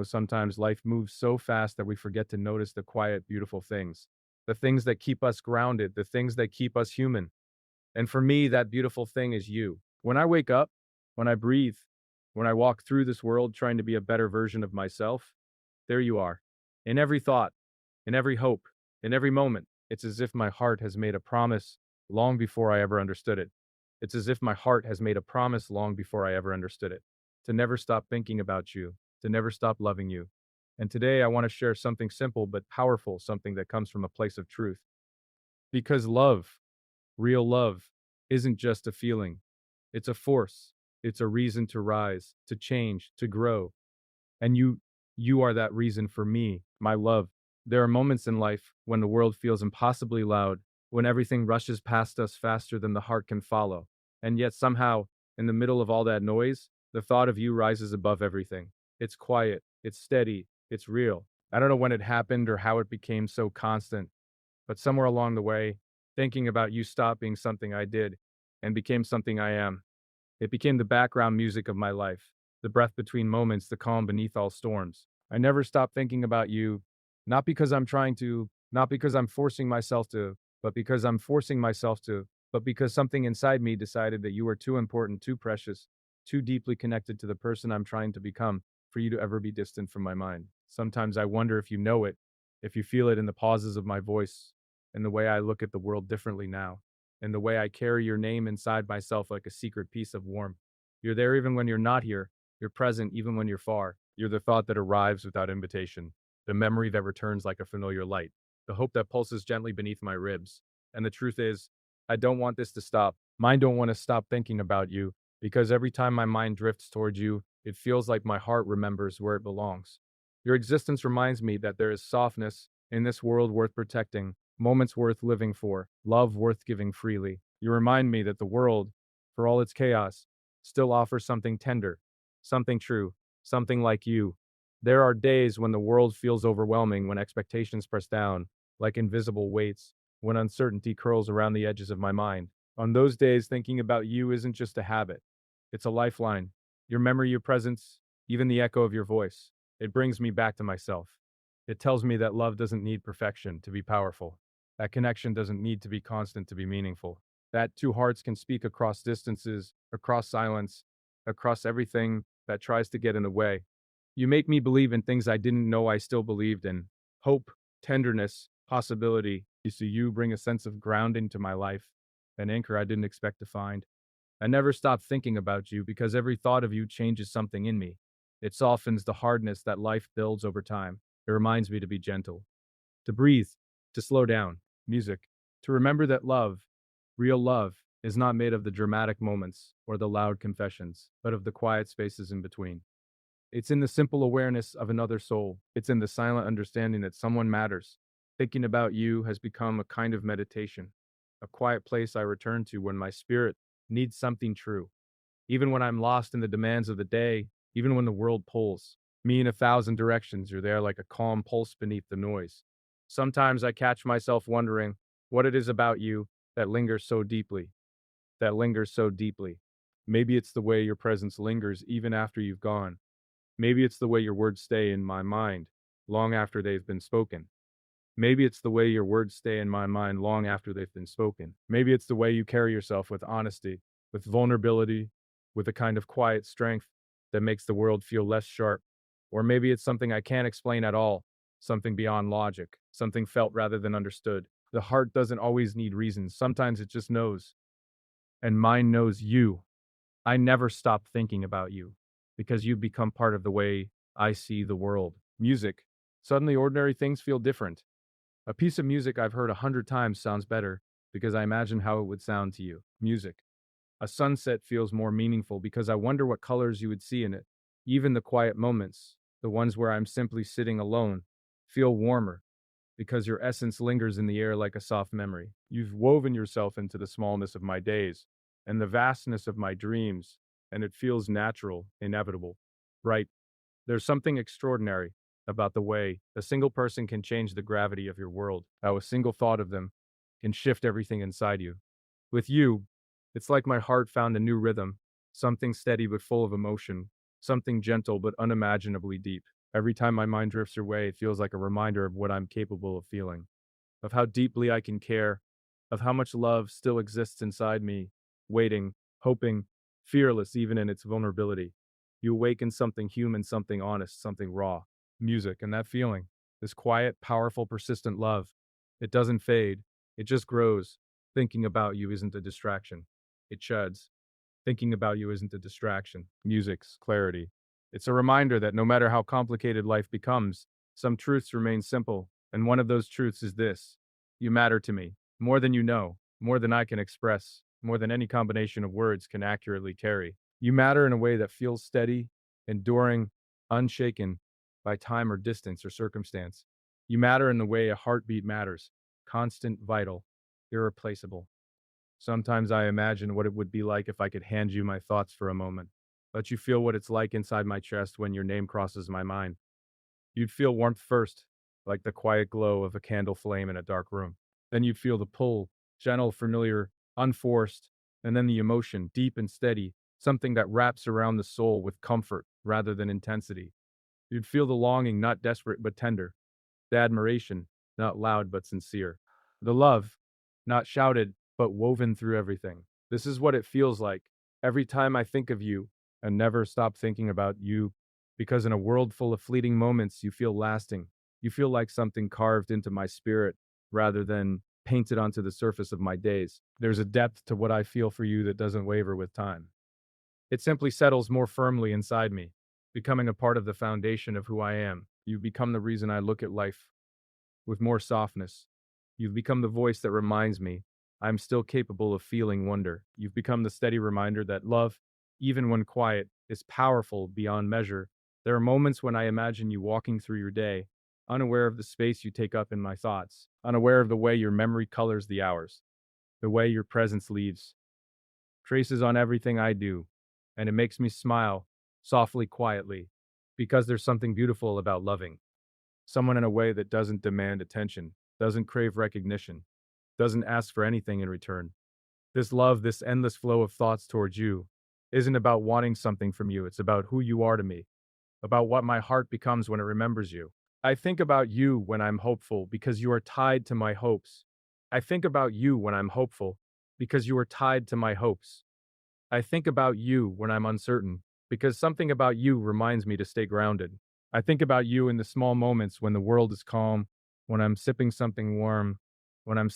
Sometimes life moves so fast that we forget to notice the quiet, beautiful things, the things that keep us grounded, the things that keep us human. And for me, that beautiful thing is you. When I wake up, when I breathe, when I walk through this world trying to be a better version of myself, there you are. In every thought, in every hope, in every moment, it's as if my heart has made a promise long before I ever understood it. It's as if my heart has made a promise long before I ever understood it, to never stop thinking about you, to never stop loving you. And today I want to share something simple but powerful, something that comes from a place of truth. Because love, real love, isn't just a feeling, it's a force. It's a reason to rise, to change, to grow. And you are that reason for me, my love. There are moments in life when the world feels impossibly loud, when everything rushes past us faster than the heart can follow. And yet somehow, in the middle of all that noise, the thought of you rises above everything. It's quiet, it's steady, it's real. I don't know when it happened or how it became so constant, but somewhere along the way, thinking about you stopped being something I did and became something I am. It became the background music of my life, the breath between moments, the calm beneath all storms. I never stopped thinking about you, not because I'm trying to, not because I'm forcing myself to, but because I'm forcing myself to, but because something inside me decided that you were too important, too precious, too deeply connected to the person I'm trying to become for you to ever be distant from my mind. Sometimes I wonder if you know it, if you feel it in the pauses of my voice, and the way I look at the world differently now and the way I carry your name inside myself like a secret piece of warmth. You're there even when you're not here. You're present even when you're far. You're the thought that arrives without invitation, the memory that returns like a familiar light, the hope that pulses gently beneath my ribs. And the truth is, I don't want this to stop. Mine don't want to stop thinking about you because every time my mind drifts towards you, it feels like my heart remembers where it belongs. Your existence reminds me that there is softness in this world worth protecting, moments worth living for, love worth giving freely. You remind me that the world, for all its chaos, still offers something tender, something true, something like you. There are days when the world feels overwhelming, when expectations press down like invisible weights, when uncertainty curls around the edges of my mind. On those days, thinking about you isn't just a habit, it's a lifeline. Your memory, your presence, even the echo of your voice. It brings me back to myself. It tells me that love doesn't need perfection to be powerful. That connection doesn't need to be constant to be meaningful. That two hearts can speak across distances, across silence, across everything that tries to get in the way. You make me believe in things I didn't know I still believed in. Hope, tenderness, possibility. You see, you bring a sense of grounding to my life, an anchor I didn't expect to find. I never stop thinking about you because every thought of you changes something in me. It softens the hardness that life builds over time. It reminds me to be gentle, to breathe, to slow down. Music, to remember that love, real love, is not made of the dramatic moments or the loud confessions, but of the quiet spaces in between. It's in the simple awareness of another soul. It's in the silent understanding that someone matters. Thinking about you has become a kind of meditation, a quiet place I return to when my spirit needs something true. Even when I'm lost in the demands of the day, even when the world pulls me in a thousand directions, you're there like a calm pulse beneath the noise. Sometimes I catch myself wondering what it is about you that lingers so deeply, that lingers so deeply. Maybe it's the way your presence lingers even after you've gone. Maybe it's the way your words stay in my mind long after they've been spoken. Maybe it's the way your words stay in my mind long after they've been spoken. Maybe it's the way you carry yourself with honesty, with vulnerability, with a kind of quiet strength that makes the world feel less sharp. Or maybe it's something I can't explain at all, something beyond logic, something felt rather than understood. The heart doesn't always need reasons, sometimes it just knows. And mine knows you. I never stop thinking about you because you've become part of the way I see the world. Music. Suddenly, ordinary things feel different. A piece of music I've heard 100 times sounds better because I imagine how it would sound to you. Music. A sunset feels more meaningful because I wonder what colors you would see in it. Even the quiet moments, the ones where I'm simply sitting alone, feel warmer because your essence lingers in the air like a soft memory. You've woven yourself into the smallness of my days and the vastness of my dreams, and it feels natural, inevitable, right? There's something extraordinary about the way a single person can change the gravity of your world, how a single thought of them can shift everything inside you. With you, it's like my heart found a new rhythm, something steady but full of emotion, something gentle but unimaginably deep. Every time my mind drifts away, it feels like a reminder of what I'm capable of feeling, of how deeply I can care, of how much love still exists inside me, waiting, hoping, fearless even in its vulnerability. You awaken something human, something honest, something raw. Music and that feeling, this quiet, powerful, persistent love. It doesn't fade, it just grows. Thinking about you isn't a distraction, it chuds. Thinking about you isn't a distraction. Music's clarity. It's a reminder that no matter how complicated life becomes, some truths remain simple, and one of those truths is this: you matter to me, more than you know, more than I can express, more than any combination of words can accurately carry. You matter in a way that feels steady, enduring, unshaken by time or distance or circumstance. You matter in the way a heartbeat matters: constant, vital, irreplaceable. Sometimes I imagine what it would be like if I could hand you my thoughts for a moment, let you feel what it's like inside my chest when your name crosses my mind. You'd feel warmth first, like the quiet glow of a candle flame in a dark room. Then you'd feel the pull, gentle, familiar, unforced, and then the emotion, deep and steady, something that wraps around the soul with comfort rather than intensity. You'd feel the longing, not desperate but tender, the admiration, not loud but sincere, the love, not shouted but woven through everything. This is what it feels like every time I think of you and never stop thinking about you, because in a world full of fleeting moments, you feel lasting. You feel like something carved into my spirit rather than painted onto the surface of my days. There's a depth to what I feel for you that doesn't waver with time. It simply settles more firmly inside me, becoming a part of the foundation of who I am. You've become the reason I look at life with more softness. You've become the voice that reminds me I'm still capable of feeling wonder. You've become the steady reminder that love, even when quiet, is powerful beyond measure. There are moments when I imagine you walking through your day, unaware of the space you take up in my thoughts, unaware of the way your memory colors the hours, the way your presence leaves traces on everything I do, and it makes me smile, softly, quietly, because there's something beautiful about loving someone in a way that doesn't demand attention, doesn't crave recognition, doesn't ask for anything in return. This love, this endless flow of thoughts towards you, isn't about wanting something from you. It's about who you are to me, about what my heart becomes when it remembers you. I think about you when I'm hopeful because you are tied to my hopes. I think about you when I'm hopeful because you are tied to my hopes. I think about you when I'm uncertain, because something about you reminds me to stay grounded. I think about you in the small moments when the world is calm, when I'm sipping something warm, when I'm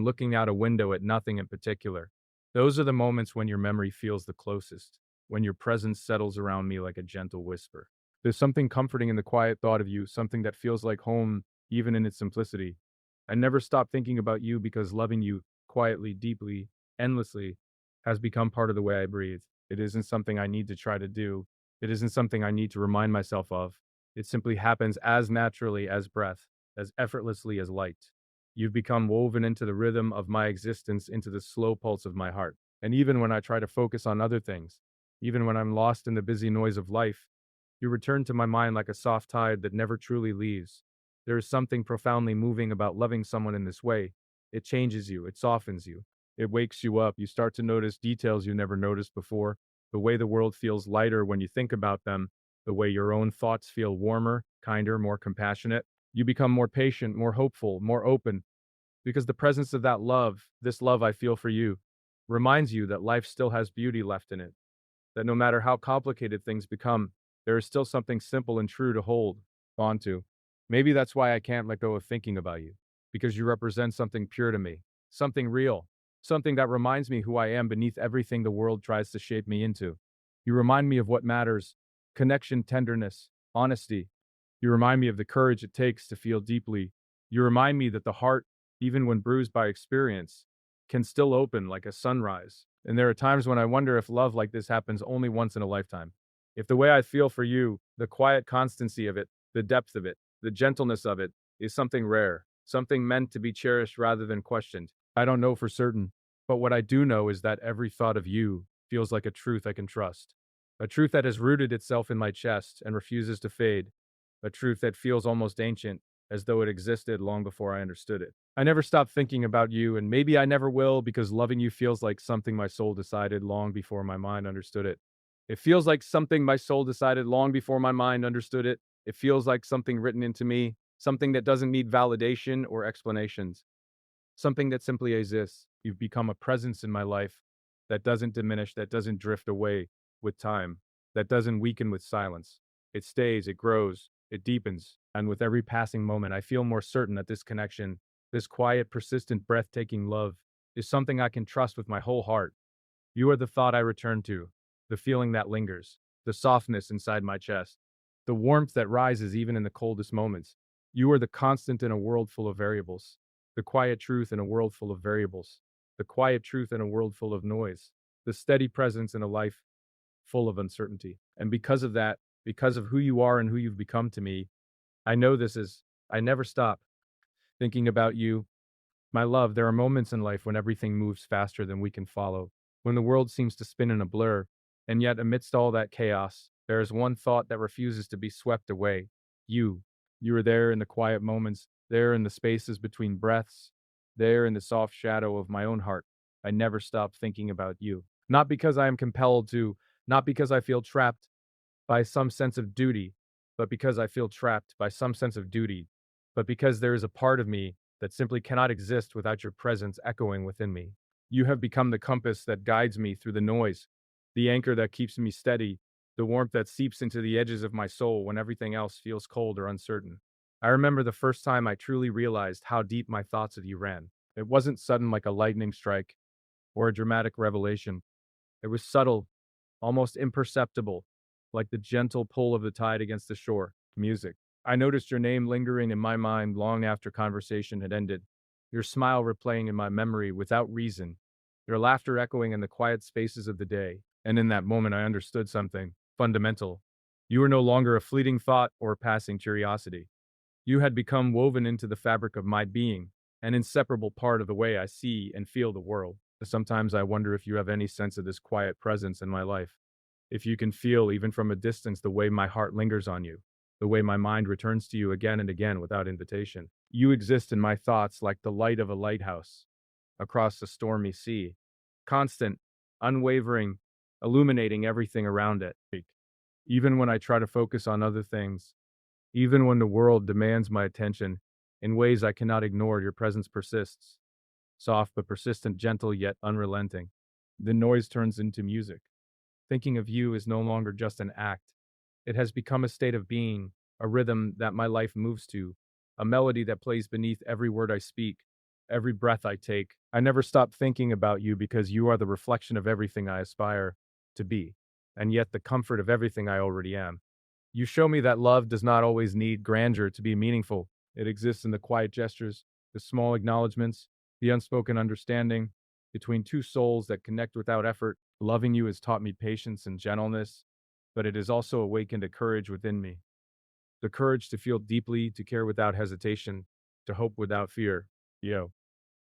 looking out a window at nothing in particular. Those are the moments when your memory feels the closest, when your presence settles around me like a gentle whisper. There's something comforting in the quiet thought of you, something that feels like home, even in its simplicity. I never stop thinking about you because loving you quietly, deeply, endlessly has become part of the way I breathe. It isn't something I need to try to do. It isn't something I need to remind myself of. It simply happens as naturally as breath, as effortlessly as light. You've become woven into the rhythm of my existence, into the slow pulse of my heart. And even when I try to focus on other things, even when I'm lost in the busy noise of life, you return to my mind like a soft tide that never truly leaves. There is something profoundly moving about loving someone in this way. It changes you, it softens you, it wakes you up. You start to notice details you never noticed before, the way the world feels lighter when you think about them, the way your own thoughts feel warmer, kinder, more compassionate. You become more patient, more hopeful, more open, because the presence of that love, this love I feel for you, reminds you that life still has beauty left in it, that no matter how complicated things become, there is still something simple and true to hold on to. Maybe that's why I can't let go of thinking about you, because you represent something pure to me, something real, something that reminds me who I am beneath everything the world tries to shape me into. You remind me of what matters: connection, tenderness, honesty. You remind me of the courage it takes to feel deeply. You remind me that the heart, even when bruised by experience, can still open like a sunrise. And there are times when I wonder if love like this happens only once in a lifetime. If the way I feel for you, the quiet constancy of it, the depth of it, the gentleness of it, is something rare, something meant to be cherished rather than questioned. I don't know for certain, but what I do know is that every thought of you feels like a truth I can trust. A truth that has rooted itself in my chest and refuses to fade. A truth that feels almost ancient, as though it existed long before I understood it. I never stop thinking about you, and maybe I never will, because loving you feels like something my soul decided long before my mind understood it. It feels like something my soul decided long before my mind understood it. It feels like something written into me, something that doesn't need validation or explanations, something that simply exists. You've become a presence in my life that doesn't diminish, that doesn't drift away with time, that doesn't weaken with silence. It stays, it grows, it deepens. And with every passing moment, I feel more certain that this connection, this quiet, persistent, breathtaking love, is something I can trust with my whole heart. You are the thought I return to, the feeling that lingers, the softness inside my chest, the warmth that rises even in the coldest moments. You are the constant in a world full of variables, the quiet truth in a world full of variables, the quiet truth in a world full of noise, the steady presence in a life full of uncertainty. And because of that, because of who you are and who you've become to me, I know this is, I never stop thinking about you, my love. There are moments in life when everything moves faster than we can follow, when the world seems to spin in a blur, and yet amidst all that chaos, there is one thought that refuses to be swept away. You. You are there in the quiet moments, there in the spaces between breaths, there in the soft shadow of my own heart. I never stop thinking about you. Not because I am compelled to, not because I feel trapped by some sense of duty, but because I feel trapped by some sense of duty, but because there is a part of me that simply cannot exist without your presence echoing within me. You have become the compass that guides me through the noise, the anchor that keeps me steady, the warmth that seeps into the edges of my soul when everything else feels cold or uncertain. I remember the first time I truly realized how deep my thoughts of you ran. It wasn't sudden like a lightning strike or a dramatic revelation. It was subtle, almost imperceptible, like the gentle pull of the tide against the shore. Music. I noticed your name lingering in my mind long after conversation had ended, your smile replaying in my memory without reason, your laughter echoing in the quiet spaces of the day. And in that moment, I understood something fundamental. You were no longer a fleeting thought or a passing curiosity. You had become woven into the fabric of my being, an inseparable part of the way I see and feel the world. Sometimes I wonder if you have any sense of this quiet presence in my life. If you can feel, even from a distance, the way my heart lingers on you, the way my mind returns to you again and again without invitation. You exist in my thoughts like the light of a lighthouse across a stormy sea, constant, unwavering, illuminating everything around it. Even when I try to focus on other things, even when the world demands my attention in ways I cannot ignore, your presence persists, soft but persistent, gentle yet unrelenting. The noise turns into music. Thinking of you is no longer just an act. It has become a state of being, a rhythm that my life moves to, a melody that plays beneath every word I speak, every breath I take. I never stop thinking about you because you are the reflection of everything I aspire to be, and yet the comfort of everything I already am. You show me that love does not always need grandeur to be meaningful. It exists in the quiet gestures, the small acknowledgments, the unspoken understanding between two souls that connect without effort. Loving you has taught me patience and gentleness, but it has also awakened a courage within me. The courage to feel deeply, to care without hesitation, to hope without fear. Yo.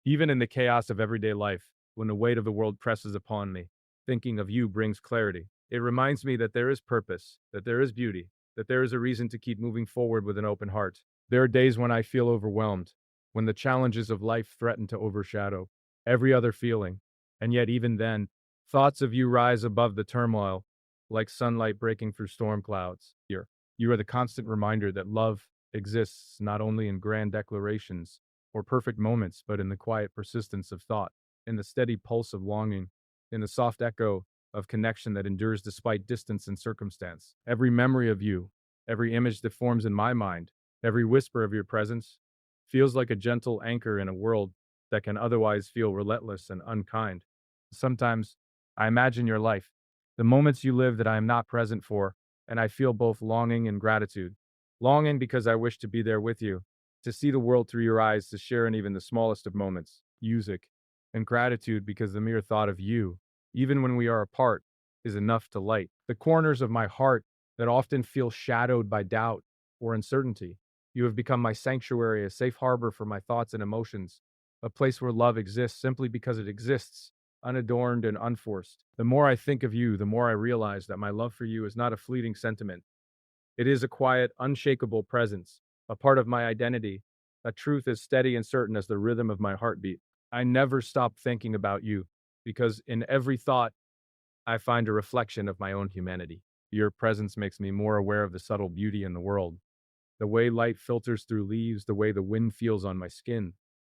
Even in the chaos of everyday life, when the weight of the world presses upon me, thinking of you brings clarity. It reminds me that there is purpose, that there is beauty, that there is a reason to keep moving forward with an open heart. There are days when I feel overwhelmed, when the challenges of life threaten to overshadow every other feeling. And yet, even then, thoughts of you rise above the turmoil, like sunlight breaking through storm clouds. You are the constant reminder that love exists not only in grand declarations, or perfect moments, but in the quiet persistence of thought, in the steady pulse of longing, in the soft echo of connection that endures despite distance and circumstance. Every memory of you, every image that forms in my mind, every whisper of your presence feels like a gentle anchor in a world that can otherwise feel relentless and unkind. Sometimes I imagine your life, the moments you live that I am not present for, and I feel both longing and gratitude. Longing because I wish to be there with you, to see the world through your eyes, to share in even the smallest of moments, music, and gratitude because the mere thought of you, even when we are apart, is enough to light the corners of my heart that often feel shadowed by doubt or uncertainty. You have become my sanctuary, a safe harbor for my thoughts and emotions, a place where love exists simply because it exists, unadorned and unforced. The more I think of you, the more I realize that my love for you is not a fleeting sentiment. It is a quiet, unshakable presence, a part of my identity, a truth as steady and certain as the rhythm of my heartbeat. I never stop thinking about you, because in every thought, I find a reflection of my own humanity. Your presence makes me more aware of the subtle beauty in the world. The way light filters through leaves, the way the wind feels on my skin,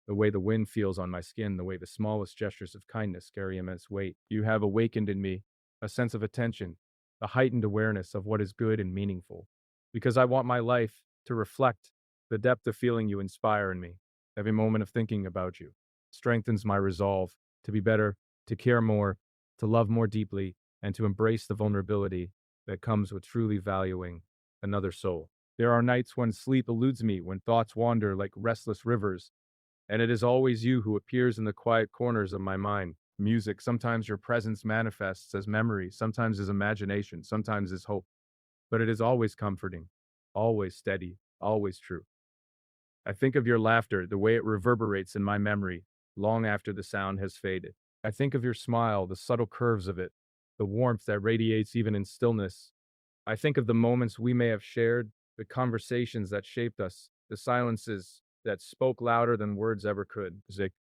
the way the wind feels on my skin, the way the smallest gestures of kindness carry immense weight. You have awakened in me a sense of attention, a heightened awareness of what is good and meaningful, because I want my life to reflect the depth of feeling you inspire in me. Every moment of thinking about you strengthens my resolve to be better, to care more, to love more deeply, and to embrace the vulnerability that comes with truly valuing another soul. There are nights when sleep eludes me, when thoughts wander like restless rivers, and it is always you who appears in the quiet corners of my mind. Music, sometimes your presence manifests as memory, sometimes as imagination, sometimes as hope, but it is always comforting, always steady, always true. I think of your laughter, the way it reverberates in my memory, long after the sound has faded. I think of your smile, the subtle curves of it, the warmth that radiates even in stillness. I think of the moments we may have shared, the conversations that shaped us, the silences that spoke louder than words ever could.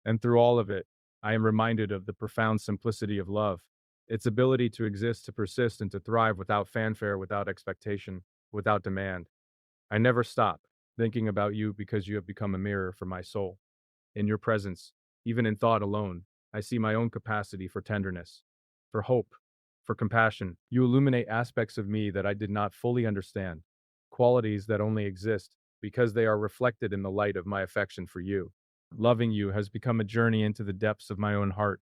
And through all of it, I am reminded of the profound simplicity of love, its ability to exist, to persist, and to thrive without fanfare, without expectation, without demand. I never stop thinking about you because you have become a mirror for my soul. In your presence, even in thought alone, I see my own capacity for tenderness, for hope, for compassion. You illuminate aspects of me that I did not fully understand, qualities that only exist because they are reflected in the light of my affection for you. Loving you has become a journey into the depths of my own heart,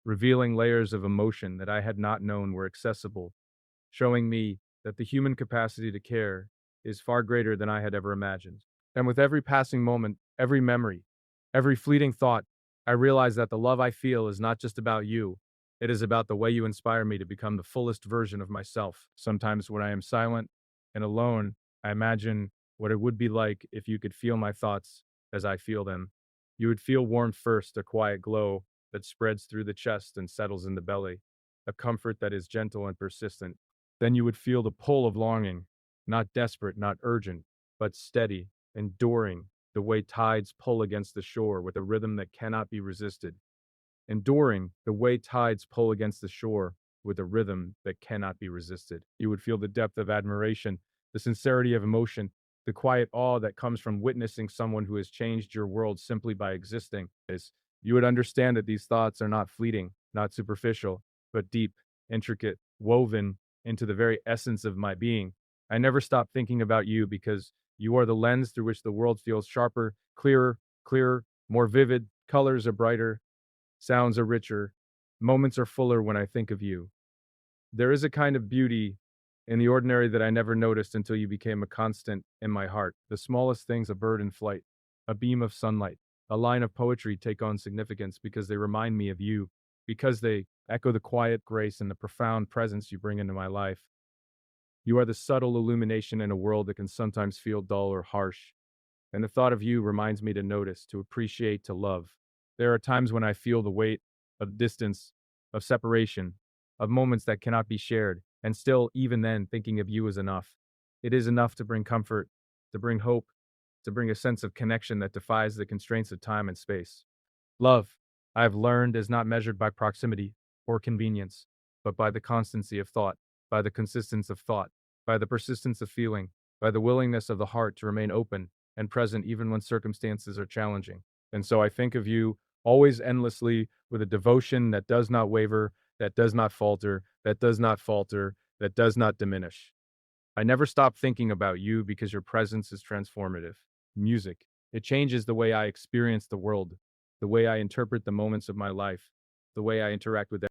revealing layers of emotion that I had not known were accessible, showing me that the human capacity to care is far greater than I had ever imagined. And with every passing moment, every memory, every fleeting thought, I realize that the love I feel is not just about you. It is about the way you inspire me to become the fullest version of myself. Sometimes when I am silent and alone, I imagine what it would be like if you could feel my thoughts as I feel them. You would feel warmth first, a quiet glow that spreads through the chest and settles in the belly, a comfort that is gentle and persistent. Then you would feel the pull of longing, not desperate, not urgent, but steady, enduring, the way tides pull against the shore with a rhythm that cannot be resisted. Enduring, the way tides pull against the shore with a rhythm that cannot be resisted. You would feel the depth of admiration, the sincerity of emotion, the quiet awe that comes from witnessing someone who has changed your world simply by existing. You would understand that these thoughts are not fleeting, not superficial, but deep, intricate, woven into the very essence of my being. I never stop thinking about you because you are the lens through which the world feels sharper, clearer, more vivid, colors are brighter, sounds are richer, moments are fuller when I think of you. There is a kind of beauty in the ordinary that I never noticed until you became a constant in my heart. The smallest things, a bird in flight, a beam of sunlight, a line of poetry take on significance because they remind me of you, because they echo the quiet grace and the profound presence you bring into my life. You are the subtle illumination in a world that can sometimes feel dull or harsh. And the thought of you reminds me to notice, to appreciate, to love. There are times when I feel the weight of distance, of separation, of moments that cannot be shared, and still, even then, thinking of you is enough. It is enough to bring comfort, to bring hope, to bring a sense of connection that defies the constraints of time and space. Love, I have learned, is not measured by proximity or convenience, but by the constancy of thought, by the consistence of thought, by the persistence of feeling, by the willingness of the heart to remain open and present even when circumstances are challenging. And so I think of you always endlessly with a devotion that does not waver, that does not falter, that does not falter, that does not diminish. I never stop thinking about you because your presence is transformative. Music. It changes the way I experience the world, the way I interpret the moments of my life, the way I interact with